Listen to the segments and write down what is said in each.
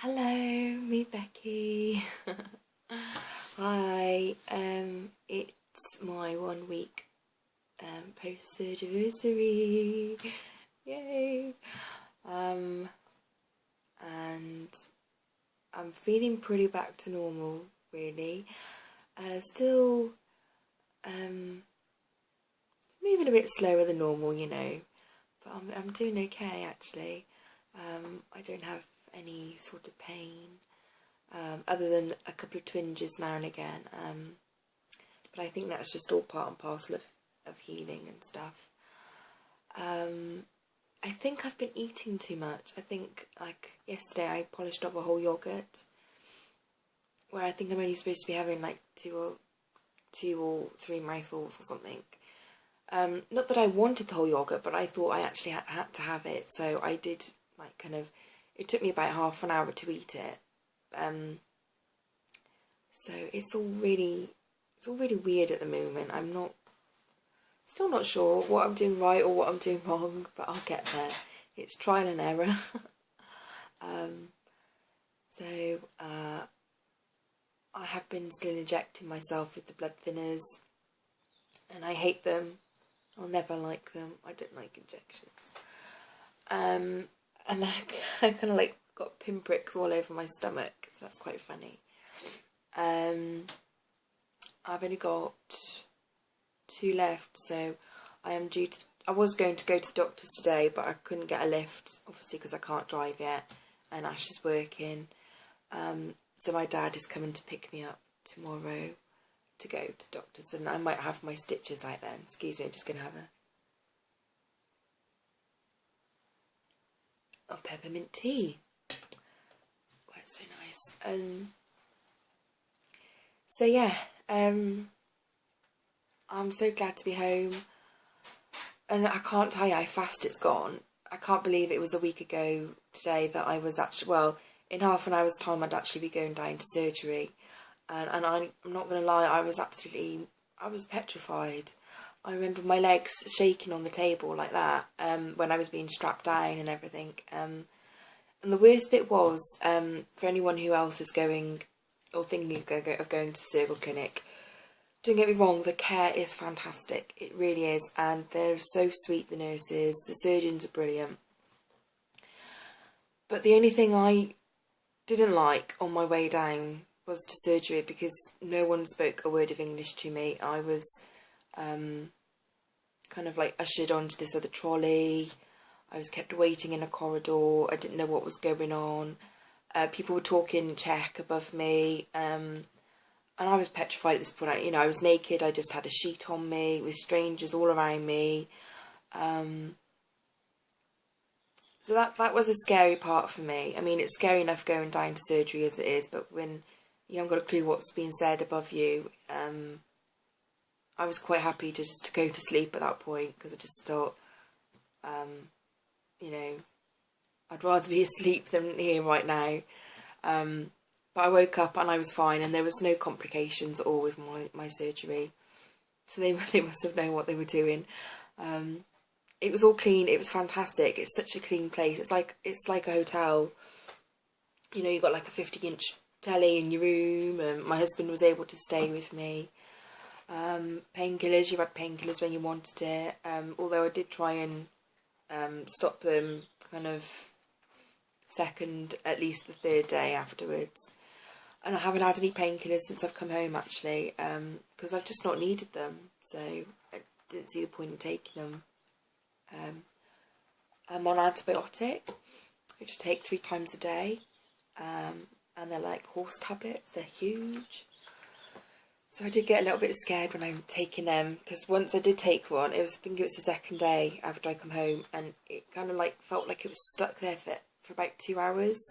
Hello, me Becky. Hi, it's my 1 week post-surgery. Yay! And I'm feeling pretty back to normal, really. Still moving a bit slower than normal, but I'm doing okay actually. I don't have any sort of pain, other than a couple of twinges now and again. But I think that's just all part and parcel of healing and stuff. I think I've been eating too much. I think, like, yesterday I polished off a whole yoghurt, where I think I'm only supposed to be having like two or three mouthfuls or something. Not that I wanted the whole yoghurt, but I thought I actually had to have it, so I did, like, it took me about half an hour to eat it. So it's all really weird at the moment. I'm still not sure what I'm doing right or what I'm doing wrong, but I'll get there. It's trial and error. I have been still injecting myself with the blood thinners, and I hate them. I'll never like them. I don't like injections. And I kind of like got pinpricks all over my stomach, so that's quite funny. I've only got 2 left, so I was going to go to the doctor's today, but I couldn't get a lift, obviously, because I can't drive yet, and Ash is working. So my dad is coming to pick me up tomorrow to go to the doctor's, and I might have my stitches out then. Excuse me, I'm just going to have of peppermint tea. Oh, it's so nice. So yeah, I'm so glad to be home, and I can't tell you how fast it's gone. I can't believe it was a week ago today that I was actually, well, in half an hour's time I'd actually be going down to surgery, and I'm not going to lie, I was petrified. I remember my legs shaking on the table like that, when I was being strapped down and everything. And the worst bit was, for anyone who else is going or thinking of going to the Circle Clinic, don't get me wrong, the care is fantastic. It really is, and they're so sweet, the nurses. The surgeons are brilliant. But the only thing I didn't like on my way down was to surgery, because no one spoke a word of English to me. I was kind of like ushered onto this other trolley. I was kept waiting in a corridor. I didn't know what was going on. People were talking Czech above me, and I was petrified at this point. I was naked. I just had a sheet on me with strangers all around me. So that was a scary part for me. I mean, it's scary enough going down to surgery as it is, but when you haven't got a clue what's being said above you, I was quite happy to go to sleep at that point, because I just thought, I'd rather be asleep than here right now. But I woke up and I was fine, and there was no complications at all with my surgery. So they must have known what they were doing. It was all clean. It was fantastic. It's such a clean place. It's like a hotel. You've got like a 50-inch telly in your room, and my husband was able to stay with me. Painkillers, you had painkillers when you wanted it. Although I did try and stop them kind of at least the 3rd day afterwards. And I haven't had any painkillers since I've come home, actually, because I've just not needed them. So I didn't see the point in taking them. I'm on antibiotic, which I take 3 times a day, and they're like horse tablets. They're huge. So I did get a little bit scared when I'm taking them, because once I did take one, I think it was the 2nd day after I come home, and it kind of like felt like it was stuck there for about 2 hours,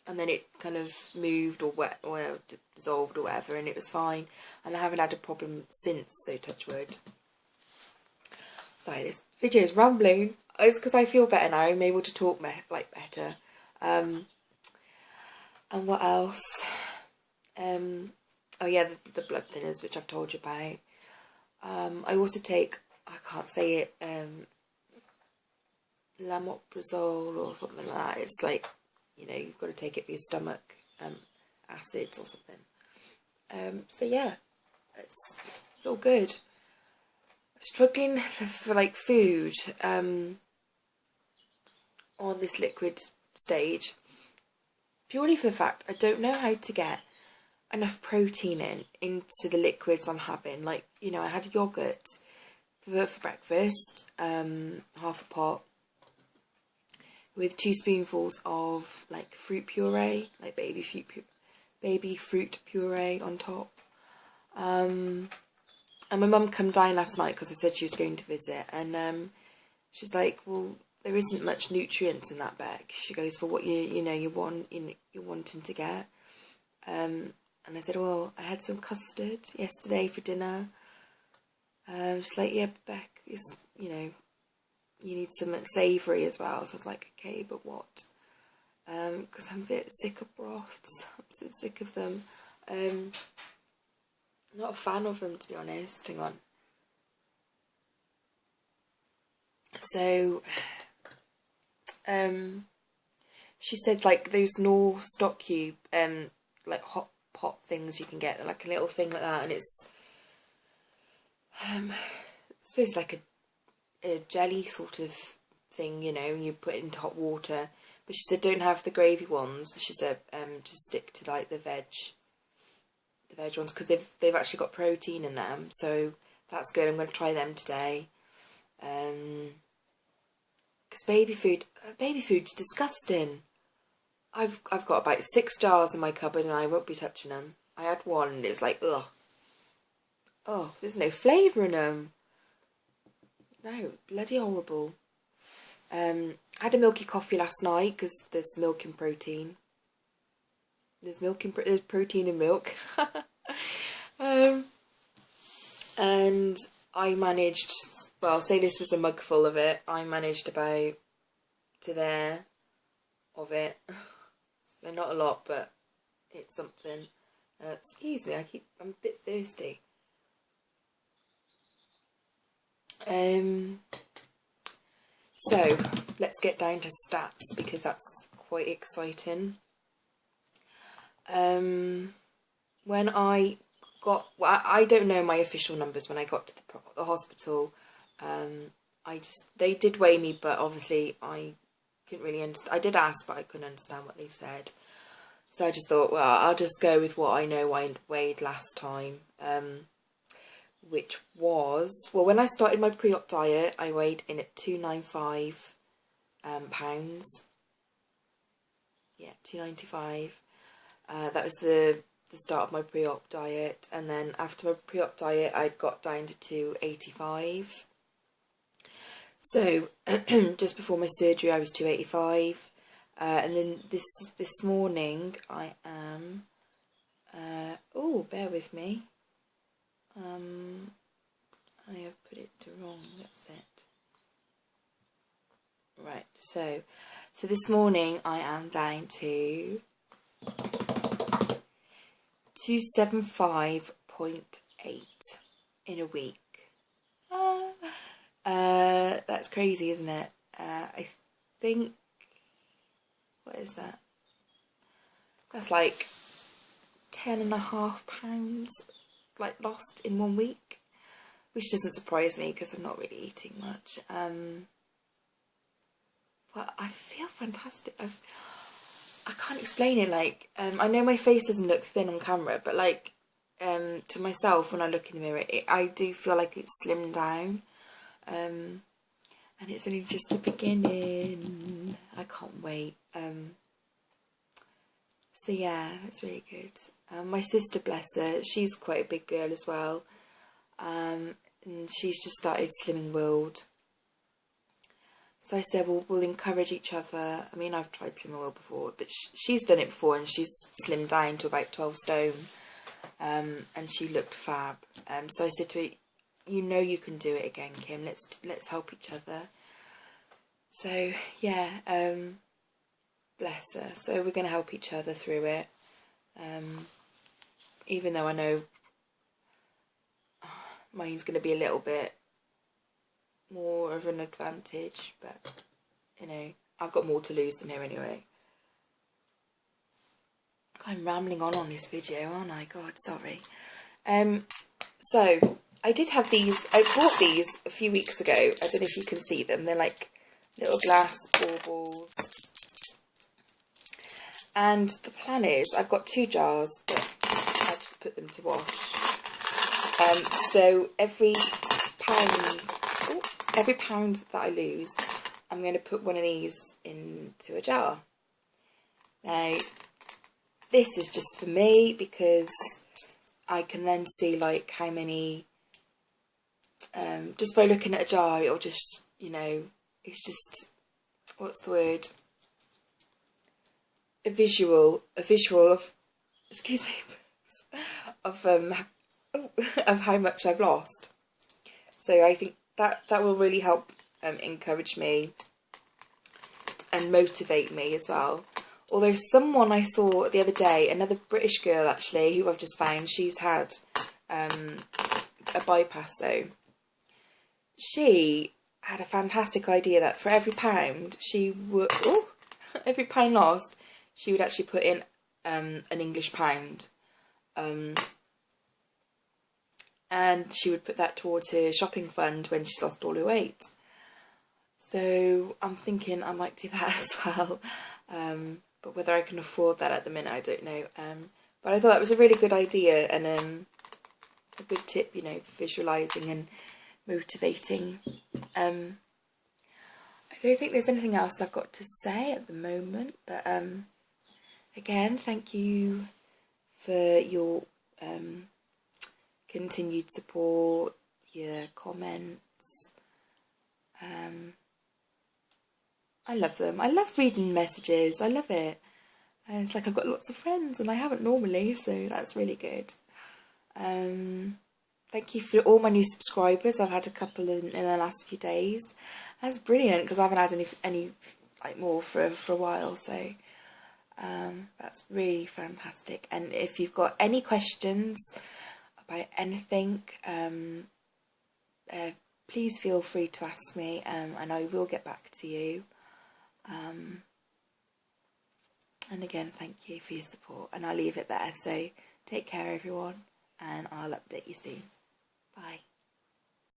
and then it kind of moved or dissolved or whatever, and it was fine, and I haven't had a problem since, so touch wood. Sorry, this video is rambling. It's because I feel better now. I'm able to talk better. And what else? Oh yeah, the blood thinners, which I've told you about. I also take, I can't say it, Lamoprazole or something like that. It's like, you know, you've got to take it for your stomach, acids or something. So yeah, it's all good. I'm struggling for like food on this liquid stage, purely for the fact I don't know how to get enough protein into the liquids I'm having. Like, you know, I had yogurt for breakfast, half a pot, with 2 spoonfuls of like fruit puree, like baby fruit puree on top. And my mum come down last night because I said she was going to visit, and she's like, well, there isn't much nutrients in that bag. She goes, for what you're wanting to get. And I said, well, I had some custard yesterday for dinner. She's like, yeah, Beck, you know, you need some savoury as well. So I was like, okay, but what? Because I'm a bit sick of broths. I'm so sick of them. I'm not a fan of them, to be honest. Hang on. So, she said, like, those Knorr stock cube, like hot pot things you can get, like a little thing like that, and it's suppose like a jelly sort of thing, you know, and you put it into hot water. But she said don't have the gravy ones. She said just stick to like the veg ones, because they've actually got protein in them, so that's good. I'm going to try them today. Because baby food's disgusting. I've got about 6 jars in my cupboard and I won't be touching them. I had one and it was like, ugh. Oh, there's no flavour in them. No, bloody horrible. I had a milky coffee last night because there's milk in protein. There's protein in milk. And I managed, well, say this was a mug full of it. I managed about to there of it. They're not a lot, but it's something. Excuse me, I'm a bit thirsty. So let's get down to stats, because that's quite exciting. When I got, well, I don't know my official numbers when I got to the hospital. They did weigh me, but obviously I couldn't really understand. I did ask, but I couldn't understand what they said. So I just thought, well, I'll just go with what I know I weighed last time. Which was, well, when I started my pre-op diet, I weighed in at 295 pounds. Yeah, 295. That was the start of my pre-op diet, and then after my pre-op diet, I got down to 285. So just before my surgery, I was 285, and then this morning I am. Oh, bear with me. I have put it to wrong, that's it. Right, so this morning I am down to 275.8 in a week. That's crazy, isn't it? I think, what is that? That's like 10.5 pounds like lost in 1 week, which doesn't surprise me because I'm not really eating much. But I feel fantastic. I can't explain it. Like, I know my face doesn't look thin on camera, but like, to myself when I look in the mirror, I do feel like it's slimmed down. And it's only just the beginning. I can't wait. So yeah, that's really good. My sister, bless her, she's quite a big girl as well. And she's just started Slimming World. So I said, well, we'll encourage each other. I mean, I've tried Slimming World before, but she's done it before and she's slimmed down to about 12 stone. And she looked fab. So I said to her, you know you can do it again, Kim. Let's help each other. So yeah, bless her. So we're going to help each other through it. Even though I know mine's going to be a little bit more of an advantage, but you know, I've got more to lose than her anyway. I'm rambling on this video, aren't I? God, sorry. So I did have these. I bought these a few weeks ago. I don't know if you can see them. They're like little glass baubles. And the plan is, I've got 2 jars, but I just put them to wash. So every pound that I lose, I'm going to put one of these into a jar. Now, this is just for me because I can then see like how many, just by looking at a jar, it'll just, you know, it's just, what's the word? A visual of, excuse me, of how much I've lost. So I think that will really help encourage me and motivate me as well. Although someone I saw the other day, another British girl actually, who I've just found, she's had a bypass though. She had a fantastic idea that for every pound she would, every pound lost, she would actually put in an English pound. And she would put that towards her shopping fund when she's lost all her weight. So I'm thinking I might do that as well. But whether I can afford that at the minute, I don't know. But I thought that was a really good idea and a good tip, you know, for visualising and motivating. I don't think there's anything else I've got to say at the moment. But again, thank you for your continued support, your comments. I love them. I love reading messages. I love it. It's like I've got lots of friends and I haven't normally, so that's really good. Thank you for all my new subscribers. I've had a couple in the last few days. That's brilliant because I haven't had any like more for a while, so that's really fantastic. And if you've got any questions about anything, please feel free to ask me, and I will get back to you. And again, thank you for your support, and I'll leave it there. So take care everyone, and I'll update you soon. Bye.